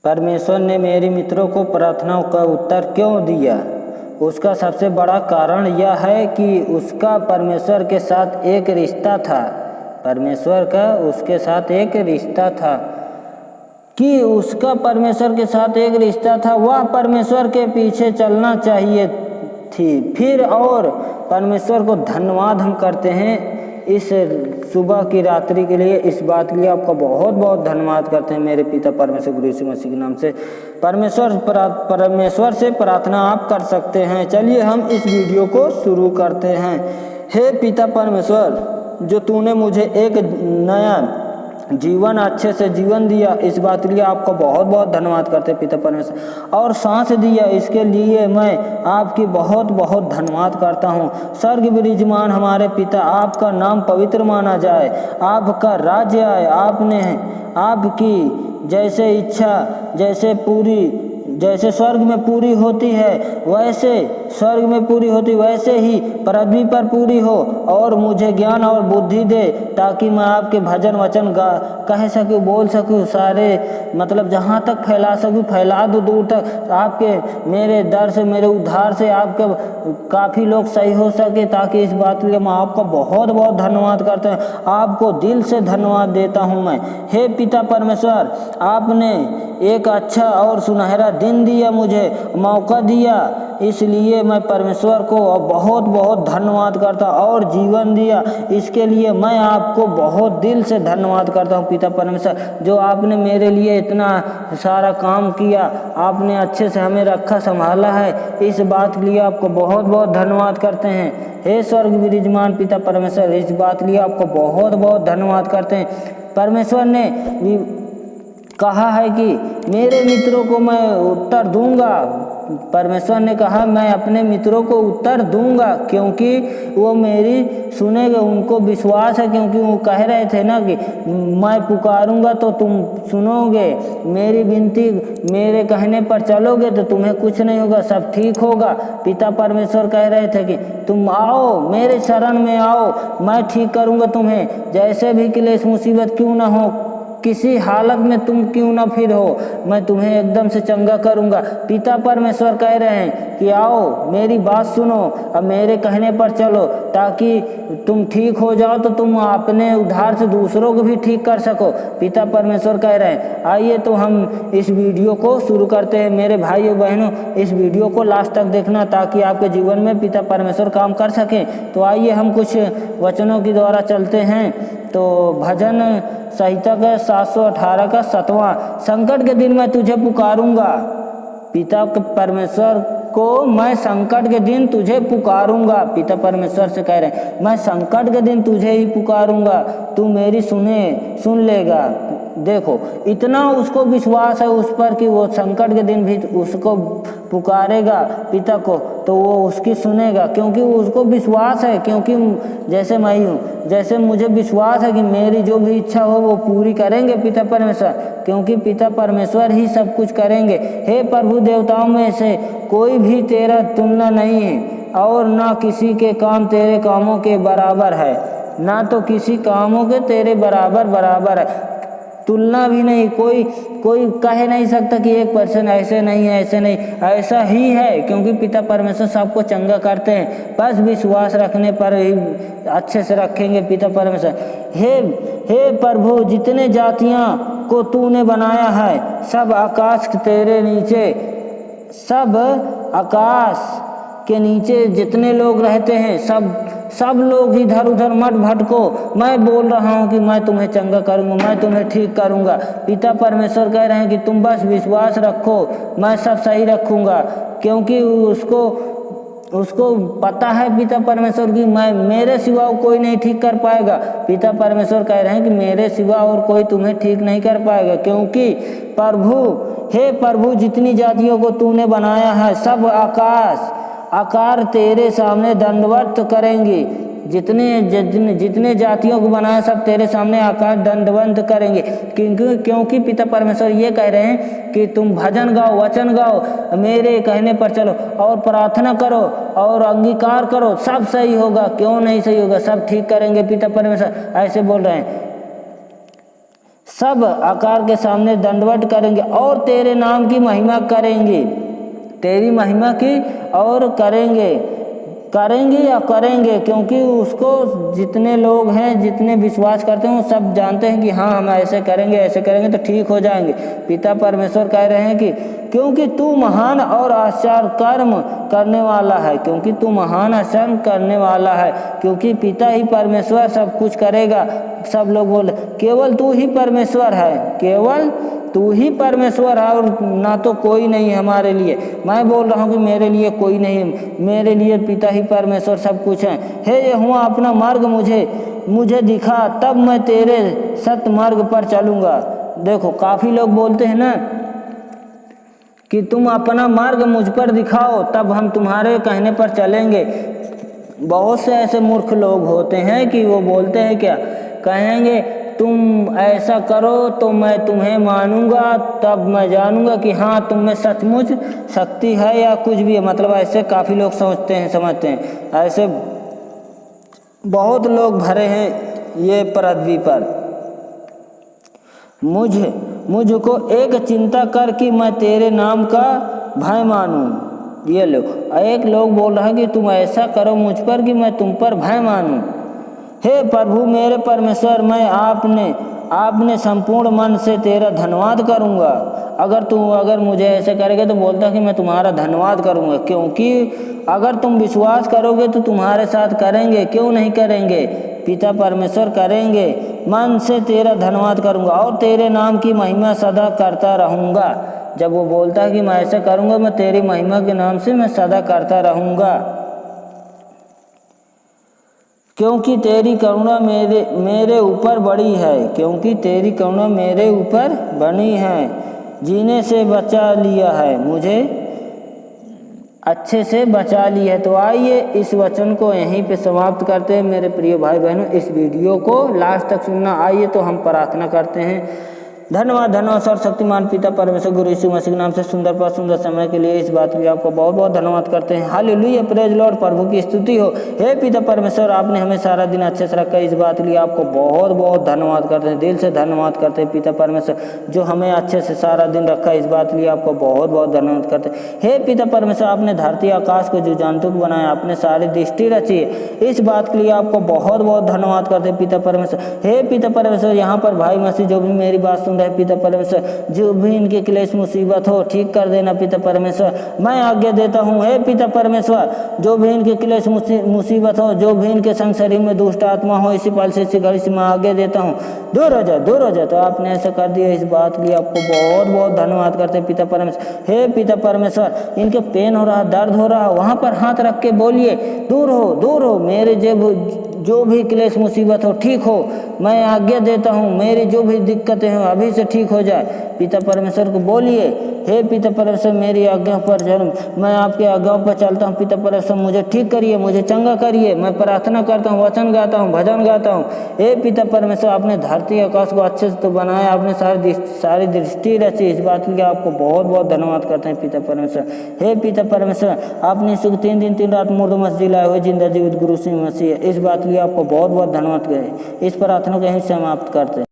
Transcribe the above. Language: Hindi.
परमेश्वर ने मेरे मित्रों को प्रार्थनाओं का उत्तर क्यों दिया? उसका सबसे बड़ा कारण यह है कि उसका परमेश्वर के साथ एक रिश्ता था। परमेश्वर का उसके साथ एक रिश्ता था कि उसका परमेश्वर के साथ एक रिश्ता था। वह परमेश्वर के पीछे चलना चाहिए थी। फिर और परमेश्वर को धन्यवाद हम करते हैं इस सुबह की रात्रि के लिए, इस बात के लिए आपका बहुत बहुत धन्यवाद करते हैं मेरे पिता परमेश्वर गुरु यीशु मसीह के नाम से। परमेश्वर से प्रार्थना आप कर सकते हैं। चलिए हम इस वीडियो को शुरू करते हैं। हे पिता परमेश्वर, जो तूने मुझे एक नया जीवन अच्छे से जीवन दिया, इस बात के लिए आपका बहुत बहुत धन्यवाद करते हैं पिता परमेश्वर। और सांस दिया, इसके लिए मैं आपकी बहुत बहुत धन्यवाद करता हूँ। स्वर्ग विराजमान हमारे पिता, आपका नाम पवित्र माना जाए, आपका राज्य आए, आपकी जैसे इच्छा जैसे स्वर्ग में पूरी होती है वैसे ही पृथ्वी पर पूरी हो। और मुझे ज्ञान और बुद्धि दे ताकि मैं आपके भजन वचन कह सकूँ, बोल सकूँ, सारे जहाँ तक फैला सकूँ फैला दो दूर तक। आपके मेरे दर से, मेरे उद्धार से आपके काफ़ी लोग सही हो सके, ताकि इस बात के लिए मैं आपका बहुत बहुत धन्यवाद करता हूँ। आपको दिल से धन्यवाद देता हूँ मैं। हे पिता परमेश्वर, आपने एक अच्छा और सुनहरा दिन दिया, मुझे मौका दिया, इसलिए मैं परमेश्वर को बहुत बहुत धन्यवाद करता हूँ। और जीवन दिया, इसके लिए मैं आपको बहुत दिल से धन्यवाद करता हूँ पिता परमेश्वर। जो आपने मेरे लिए इतना सारा काम किया, आपने अच्छे से हमें रखा, संभाला है, इस बात के लिए आपको बहुत बहुत धन्यवाद करते हैं। हे स्वर्ग विराजमान पिता परमेश्वर, इस बात के लिए आपको बहुत बहुत धन्यवाद करते हैं। परमेश्वर ने कहा है कि मेरे मित्रों को मैं उत्तर दूंगा। परमेश्वर ने कहा मैं अपने मित्रों को उत्तर दूंगा, क्योंकि वो मेरी सुनेंगे, उनको विश्वास है, क्योंकि वो कह रहे थे ना कि मैं पुकारूंगा तो तुम सुनोगे, मेरी विनती मेरे कहने पर चलोगे तो तुम्हें कुछ नहीं होगा, सब ठीक होगा। पिता परमेश्वर कह रहे थे कि तुम आओ, मेरे शरण में आओ, मैं ठीक करूंगा तुम्हें, जैसे भी क्लेश मुसीबत क्यों ना हो, किसी हालत में तुम क्यों ना फिर हो, मैं तुम्हें एकदम से चंगा करूंगा। पिता परमेश्वर कह रहे हैं कि आओ, मेरी बात सुनो, अब मेरे कहने पर चलो, ताकि तुम ठीक हो जाओ तो तुम अपने उद्धार से दूसरों को भी ठीक कर सको। पिता परमेश्वर कह रहे हैं। आइए तो हम इस वीडियो को शुरू करते हैं। मेरे भाइयों बहनों, इस वीडियो को लास्ट तक देखना, ताकि आपके जीवन में पिता परमेश्वर काम कर सकें। तो आइए हम कुछ वचनों के द्वारा चलते हैं। तो भजन संहिता का 718 का 7वां, संकट के दिन मैं तुझे पुकारूंगा। पिता परमेश्वर को मैं संकट के दिन तुझे पुकारूंगा। पिता परमेश्वर से कह रहे हैं मैं संकट के दिन तुझे ही पुकारूंगा, तू मेरी सुन लेगा। देखो, इतना उसको विश्वास है उस पर कि वो संकट के दिन भी उसको पुकारेगा पिता को, तो वो उसकी सुनेगा, क्योंकि उसको विश्वास है, क्योंकि जैसे मैं ही हूँ, जैसे मुझे विश्वास है कि मेरी जो भी इच्छा हो वो पूरी करेंगे पिता परमेश्वर, क्योंकि पिता परमेश्वर ही सब कुछ करेंगे। हे प्रभु, देवताओं में से कोई भी तेरा तुलना नहीं है, और ना किसी के काम तेरे कामों के बराबर है, ना तो किसी कामों के तेरे बराबर है, तुलना भी नहीं। कोई कह नहीं सकता कि एक पर्सन ऐसे नहीं है, ऐसे नहीं, ऐसा ही है, क्योंकि पिता परमेश्वर सबको चंगा करते हैं, बस विश्वास रखने पर ही अच्छे से रखेंगे पिता परमेश्वर। हे प्रभु, जितने जातियां को तूने बनाया है, सब आकाश तेरे नीचे, सब आकाश के नीचे जितने लोग रहते हैं, सब लोग इधर उधर मत भटको। मैं बोल रहा हूँ कि मैं तुम्हें चंगा करूँगा, मैं तुम्हें ठीक करूँगा। पिता परमेश्वर कह रहे हैं कि तुम बस विश्वास रखो, मैं सब सही रखूँगा, क्योंकि उसको पता है पिता परमेश्वर की मेरे सिवा कोई नहीं ठीक कर पाएगा। पिता परमेश्वर कह रहे हैं कि मेरे सिवा और कोई तुम्हें ठीक नहीं कर पाएगा, क्योंकि हे प्रभु, जितनी जातियों को तूने बनाया है, सब आकार तेरे सामने दंडवत करेंगी। जितने जातियों को बनाया, सब तेरे सामने आकार दंडवत करेंगे, क्योंकि पिता परमेश्वर ये कह रहे हैं कि तुम भजन गाओ, वचन गाओ, मेरे कहने पर चलो और प्रार्थना करो और अंगीकार करो, सब सही होगा। क्यों नहीं सही होगा, सब ठीक करेंगे पिता परमेश्वर, ऐसे बोल रहे हैं। सब आकार के सामने दंडवत करेंगे और तेरे नाम की महिमा करेंगे, तेरी महिमा की और करेंगे या करेंगे, क्योंकि उसको जितने लोग हैं, जितने विश्वास करते हैं, वो सब जानते हैं कि हाँ हम ऐसे करेंगे तो ठीक हो जाएंगे। पिता परमेश्वर कह रहे हैं कि क्योंकि तू महान और आश्चर्य कर्म करने वाला है, क्योंकि तू महान आश्चर्य करने वाला है, क्योंकि पिता ही परमेश्वर सब कुछ करेगा। सब लोग बोले केवल तू ही परमेश्वर है, केवल तू ही परमेश्वर है और ना तो कोई नहीं है हमारे लिए। मैं बोल रहा हूँ कि मेरे लिए कोई नहीं, मेरे लिए पिता ही परमेश्वर सब कुछ है। हे यहोवा अपना मार्ग मुझे दिखा, तब मैं तेरे सत्य मार्ग पर चलूँगा। देखो काफ़ी लोग बोलते हैं ना कि तुम अपना मार्ग मुझ पर दिखाओ तब हम तुम्हारे कहने पर चलेंगे। बहुत से ऐसे मूर्ख लोग होते हैं कि वो बोलते हैं क्या, कहेंगे तुम ऐसा करो तो मैं तुम्हें मानूंगा, तब मैं जानूंगा कि हाँ तुम में सचमुच शक्ति है या कुछ भी है। मतलब ऐसे काफ़ी लोग समझते हैं। ऐसे बहुत लोग भरे हैं ये पृथ्वी पर। मुझको एक चिंता कर कि मैं तेरे नाम का भय मानूं। ये लो, एक लोग बोल रहा है कि तुम ऐसा करो मुझ पर कि मैं तुम पर भय मानूं। हे प्रभु मेरे परमेश्वर, मैं आपने संपूर्ण मन से तेरा धन्यवाद करूँगा। अगर मुझे ऐसे करेगा तो बोलता कि मैं तुम्हारा धन्यवाद करूँगा, क्योंकि अगर तुम विश्वास करोगे तो तुम्हारे साथ करेंगे, क्यों नहीं करेंगे। पिता परमेश्वर करेंगे, मन से तेरा धन्यवाद करूँगा और तेरे नाम की महिमा सदा करता रहूँगा। जब वो बोलता है कि मैं ऐसा करूँगा, मैं तेरी महिमा के नाम से मैं सदा करता रहूँगा, क्योंकि तेरी करुणा मेरे ऊपर बड़ी है, क्योंकि तेरी करुणा मेरे ऊपर बनी है। जीने से बचा लिया है, मुझे अच्छे से बचा लिया है। तो आइए इस वचन को यहीं पे समाप्त करते हैं। मेरे प्रिय भाई बहनों, इस वीडियो को लास्ट तक सुनना। आइए तो हम प्रार्थना करते हैं। धन्यवाद सर्वशक्तिमान पिता परमेश्वर गुरु यीशु मसीह के नाम से सुंदर समय के लिए इस बात के लिए आपको बहुत बहुत धन्यवाद करते हैं। हालेलुया, प्रेज लॉर्ड, प्रभु की स्तुति हो। हे पिता परमेश्वर, आपने हमें सारा दिन अच्छे से रखा, इस बात के लिए आपको बहुत बहुत धन्यवाद करते हैं, दिल से धन्यवाद करते हैं। पिता परमेश्वर जो हमें अच्छे से सारा दिन रखा, इस बात के लिए आपको बहुत बहुत धन्यवाद करते हैं। हे पिता परमेश्वर, आपने धरती आकाश को जो जंतु को बनाया, आपने सारी दृष्टि रची है, इस बात के लिए आपको बहुत बहुत धन्यवाद करते हैं पिता परमेश्वर। हे पिता परमेश्वर, यहाँ पर भाई मसीह जो भी मेरी बात सुन रहे पिता परमेश्वर, जो भी इनके क्लेश मुसीबत हो ठीक कर देना पिता परमेश्वर, मैं आज्ञा देता हूँ। हे पिता परमेश्वर, जो भी इनके क्लेश मुसीबत हो, जो भी इनके संग शरीर में दुष्ट आत्मा हो, इसी पल से इसी घड़ी से मैं आज्ञा देता हूँ, दूर हो जाए। तो आपने ऐसा कर दिया, इस बात के लिए आपको बहुत बहुत धन्यवाद करते हैं पिता परमेश्वर। हे पिता परमेश्वर, इनके पेन हो रहा, दर्द हो रहा, वहाँ पर हाथ रख के बोलिए दूर हो, मेरे जो भी क्लेश मुसीबत हो ठीक हो, मैं आज्ञा देता हूँ, मेरी जो भी दिक्कतें हो अभी से ठीक हो जाए। पिता परमेश्वर को बोलिए, हे पिता परमेश्वर, मेरी आज्ञा पर चल, मैं आपके आज्ञा पर चलता हूँ। पिता परमेश्वर, मुझे ठीक करिए, मुझे चंगा करिए। मैं प्रार्थना करता हूँ, वचन गाता हूँ, भजन गाता हूँ। हे पिता परमेश्वर, आपने धरती आकाश को अच्छे से तो बनाया, आपने सारी दृष्टि रची, इस बात के लिए आपको बहुत बहुत धन्यवाद करते हैं पिता परमेश्वर। हे पिता परमेश्वर, आपने इस 3 दिन 3 रात मुर्द मस्जिद लाए हुए जिंदा जीवित गुरु सिंह मसीह, इस बात के लिए आपको बहुत बहुत धन्यवाद करें। इस प्रार्थना को यहीं समाप्त करते हैं।